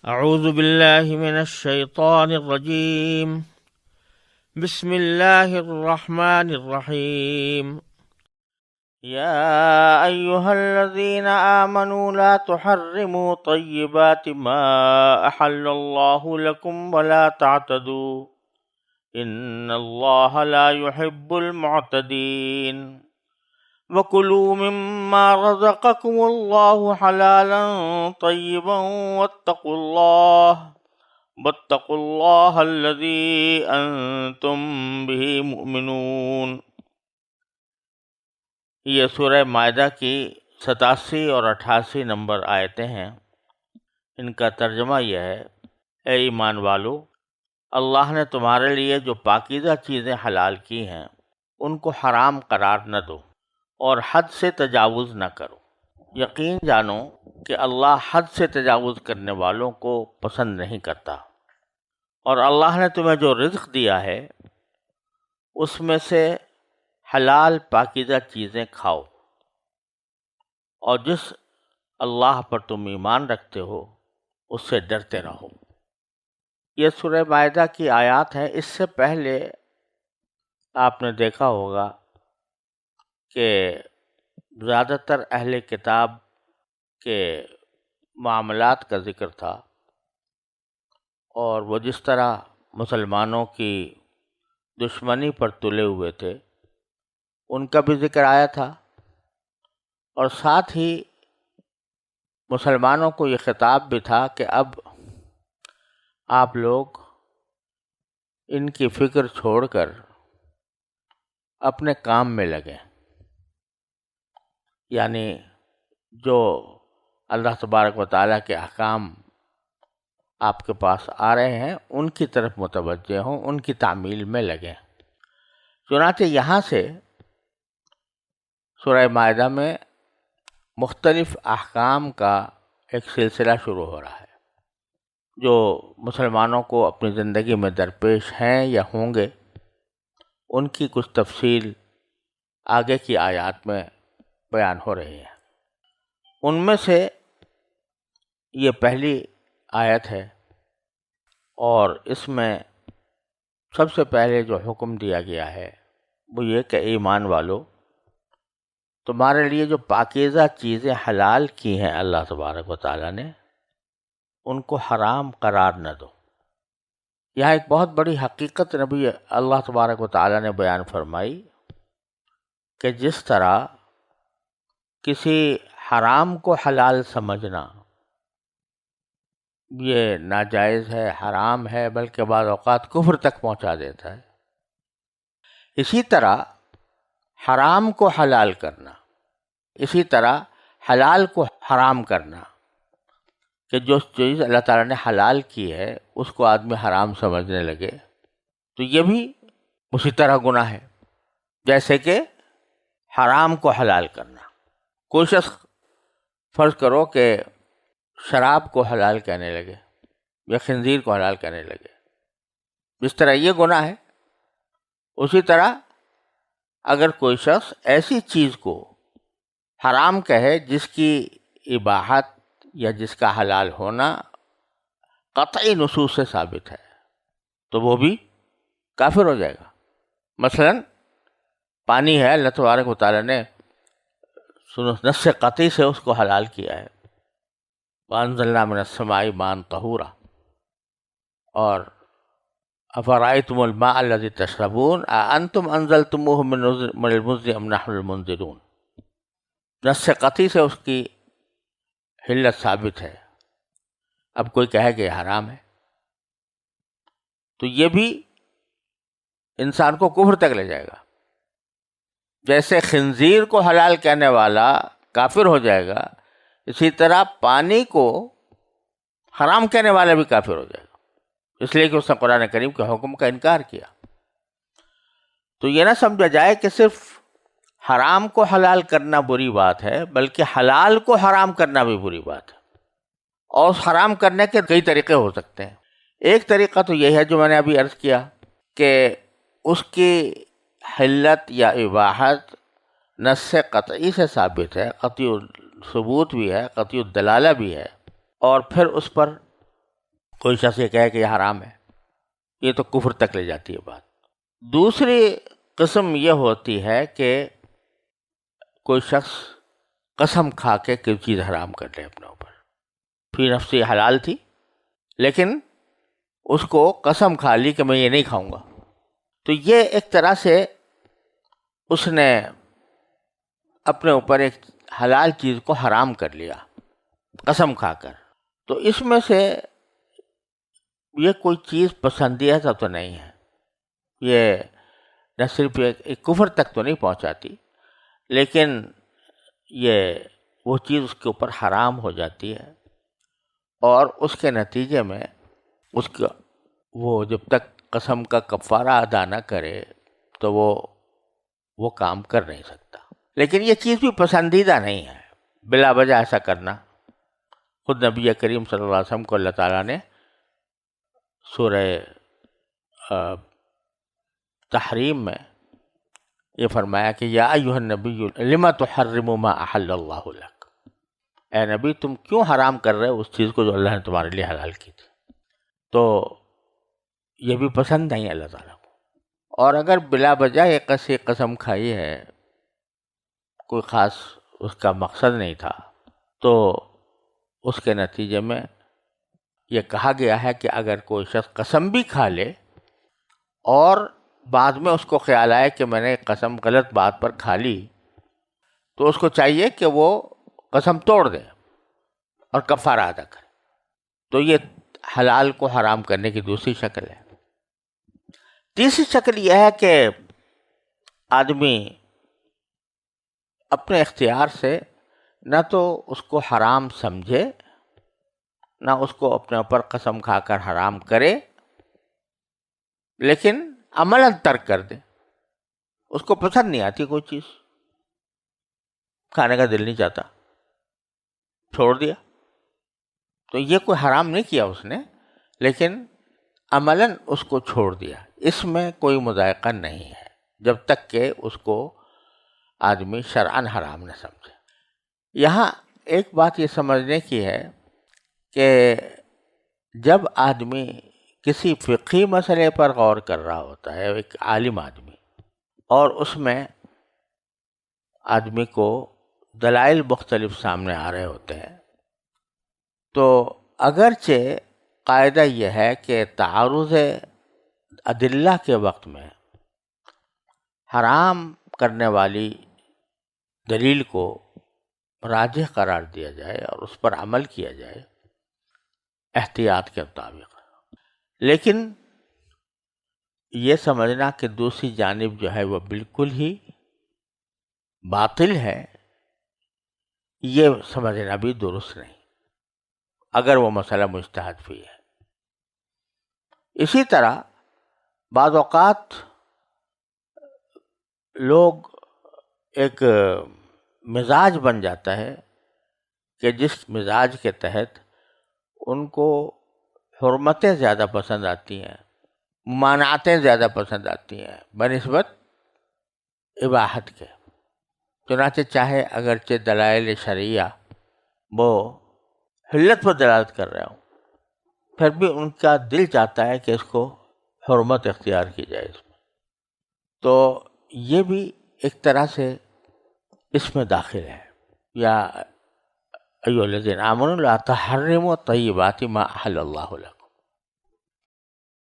اعوذ باللہ من الشیطان الرجیم بسم اللہ الرحمن الرحیم یا ایہا الذین آمنوا لا تحرموا طیبات ما احل اللہ لکم ولا تعتدوا ان اللہ لا يحب المعتدین وَكُلُوا مِمَّا رَزَقَكُمُ اللَّهُ حَلَالًا طَيِّبًا وَاتَّقُوا اللَّهَ الَّذِي أَنْتُمْ بِهِ مُؤْمِنُونَ۔ یہ سورہ مائدہ کی 87 اور 88 نمبر آیتیں ہیں۔ ان کا ترجمہ یہ ہے: اے ایمان والو، اللہ نے تمہارے لیے جو پاکیزہ چیزیں حلال کی ہیں ان کو حرام قرار نہ دو اور حد سے تجاوز نہ کرو۔ یقین جانو کہ اللہ حد سے تجاوز کرنے والوں کو پسند نہیں کرتا، اور اللہ نے تمہیں جو رزق دیا ہے اس میں سے حلال پاکیزہ چیزیں کھاؤ، اور جس اللہ پر تم ایمان رکھتے ہو اس سے ڈرتے رہو۔ یہ سورہ مائدہ کی آیات ہیں۔ اس سے پہلے آپ نے دیکھا ہوگا کہ زیادہ تر اہل کتاب کے معاملات کا ذکر تھا، اور وہ جس طرح مسلمانوں کی دشمنی پر تلے ہوئے تھے ان کا بھی ذکر آیا تھا، اور ساتھ ہی مسلمانوں کو یہ خطاب بھی تھا کہ اب آپ لوگ ان کی فکر چھوڑ کر اپنے کام میں لگیں، یعنی جو اللہ تبارک و تعالیٰ کے احکام آپ کے پاس آ رہے ہیں ان کی طرف متوجہ ہوں، ان کی تعمیل میں لگیں۔ چنانچہ یہاں سے سورہ مائدہ میں مختلف احکام کا ایک سلسلہ شروع ہو رہا ہے جو مسلمانوں کو اپنی زندگی میں درپیش ہیں یا ہوں گے۔ ان کی کچھ تفصیل آگے کی آیات میں بیان ہو رہی ہے۔ ان میں سے یہ پہلی آیت ہے، اور اس میں سب سے پہلے جو حکم دیا گیا ہے وہ یہ کہ ایمان والو، تمہارے لیے جو پاکیزہ چیزیں حلال کی ہیں اللہ تبارک و تعالیٰ نے ان کو حرام قرار نہ دو۔ یہاں ایک بہت بڑی حقیقت نبی اللہ تبارک و تعالیٰ نے بیان فرمائی کہ جس طرح کسی حرام کو حلال سمجھنا یہ ناجائز ہے، حرام ہے، بلکہ بعض اوقات کفر تک پہنچا دیتا ہے، اسی طرح حرام کو حلال کرنا، اسی طرح حلال کو حرام کرنا، کہ جو چیز اللہ تعالیٰ نے حلال کی ہے اس کو آدمی حرام سمجھنے لگے تو یہ بھی اسی طرح گناہ ہے جیسے کہ حرام کو حلال کرنا۔ کوئی شخص فرض کرو کہ شراب کو حلال کہنے لگے یا خنزیر کو حلال کہنے لگے، جس طرح یہ گناہ ہے اسی طرح اگر کوئی شخص ایسی چیز کو حرام کہے جس کی اباحت یا جس کا حلال ہونا قطعی نصوص سے ثابت ہے تو وہ بھی کافر ہو جائے گا۔ مثلا پانی ہے، اللہ تبارک و تعالیٰ نے نص قطعی سے اس کو حلال کیا ہے، وَأَنزَلْنَا مِنَ السَّمَاءِ مَاءً طَهُورًا، اور أَفَرَأَيْتُمُ الْمَاءَ الَّذِي تَشْرَبُونَ أَأَنْتُمْ أَنزَلْتُمُوهُ مِنَ الْمُزْنِ أَمْ نَحْنُ الْمُنزِلُونَ۔ نص قطعی سے اس کی حلت ثابت ہے، اب کوئی کہے کہ یہ حرام ہے تو یہ بھی انسان کو کفر تک لے جائے گا۔ جیسے خنزیر کو حلال کہنے والا کافر ہو جائے گا، اسی طرح پانی کو حرام کہنے والا بھی کافر ہو جائے گا، اس لیے کہ اس نے قرآن کریم کے حکم کا انکار کیا۔ تو یہ نہ سمجھا جائے کہ صرف حرام کو حلال کرنا بری بات ہے، بلکہ حلال کو حرام کرنا بھی بری بات ہے، اور اس حرام کرنے کے کئی طریقے ہو سکتے ہیں۔ ایک طریقہ تو یہ ہے جو میں نے ابھی عرض کیا کہ اس کی حلت یا اباحت نص قطعی سے ثابت ہے، قطعی ثبوت بھی ہے، قطعی دلالہ بھی ہے، اور پھر اس پر کوئی شخص یہ کہے کہ یہ حرام ہے، یہ تو کفر تک لے جاتی ہے بات۔ دوسری قسم یہ ہوتی ہے کہ کوئی شخص قسم کھا کے کوئی چیز حرام کر لے اپنے اوپر، فی نفسی حلال تھی لیکن اس کو قسم کھا لی کہ میں یہ نہیں کھاؤں گا، تو یہ ایک طرح سے اس نے اپنے اوپر ایک حلال چیز کو حرام کر لیا قسم کھا کر۔ تو اس میں سے یہ کوئی چیز پسندیدہ تو نہیں ہے، یہ نہ صرف ایک کفر تک تو نہیں پہنچاتی، لیکن یہ وہ چیز اس کے اوپر حرام ہو جاتی ہے، اور اس کے نتیجے میں اس کا وہ جب تک قسم کا کفارہ ادا نہ کرے تو وہ کام کر نہیں سکتا۔ لیکن یہ چیز بھی پسندیدہ نہیں ہے بلا وجہ ایسا کرنا۔ خود نبی کریم صلی اللہ علیہ وسلم کو اللہ تعالیٰ نے سورہ تحریم میں یہ فرمایا کہ یا ایھا النبی لما تحرم ما احل اللہ لک، اے نبی تم کیوں حرام کر رہے ہو اس چیز کو جو اللہ نے تمہارے لیے حلال کی تھی۔ تو یہ بھی پسند نہیں اللہ تعالیٰ کو۔ اور اگر بلا وجہ ایک قسم کھائی ہے، کوئی خاص اس کا مقصد نہیں تھا، تو اس کے نتیجے میں یہ کہا گیا ہے کہ اگر کوئی شخص قسم بھی کھا لے اور بعد میں اس کو خیال آئے کہ میں نے قسم غلط بات پر کھا لی، تو اس کو چاہیے کہ وہ قسم توڑ دے اور کفارہ ادا کرے۔ تو یہ حلال کو حرام کرنے کی دوسری شکل ہے۔ تیسری شکل یہ ہے کہ آدمی اپنے اختیار سے نہ تو اس کو حرام سمجھے، نہ اس کو اپنے اوپر قسم کھا کر حرام کرے، لیکن عملاً ترک کر دے۔ اس کو پسند نہیں آتی کوئی چیز، کھانے کا دل نہیں چاہتا، چھوڑ دیا۔ تو یہ کوئی حرام نہیں کیا اس نے، لیکن عملاً اس کو چھوڑ دیا۔ اس میں کوئی مذائقہ نہیں ہے جب تک کہ اس کو آدمی شرعاً حرام نہ سمجھے۔ یہاں ایک بات یہ سمجھنے کی ہے کہ جب آدمی کسی فقہی مسئلے پر غور کر رہا ہوتا ہے، ایک عالم آدمی، اور اس میں آدمی کو دلائل مختلف سامنے آ رہے ہوتے ہیں، تو اگرچہ قاعدہ یہ ہے کہ تعارض ادلہ کے وقت میں حرام کرنے والی دلیل کو راجح قرار دیا جائے اور اس پر عمل کیا جائے احتیاط کے مطابق، لیکن یہ سمجھنا کہ دوسری جانب جو ہے وہ بالکل ہی باطل ہے، یہ سمجھنا بھی درست نہیں، اگر وہ مسئلہ مجتہد بھی ہے۔ اسی طرح بعض اوقات لوگ ایک مزاج بن جاتا ہے کہ جس مزاج کے تحت ان کو حرمتیں زیادہ پسند آتی ہیں، ممانعتیں زیادہ پسند آتی ہیں بنسبت اباحت کے۔ چنانچہ چاہے اگرچہ دلائل شرعیہ وہ حلت پر دلالت کر رہے ہوں، پھر بھی ان کا دل چاہتا ہے کہ اس کو حرمت اختیار کی جائے اس میں۔ تو یہ بھی ایک طرح سے اس میں داخل ہے۔ یا ایھا الذین آمنوا لا تحرموا طیبات ما احل اللہ لکم،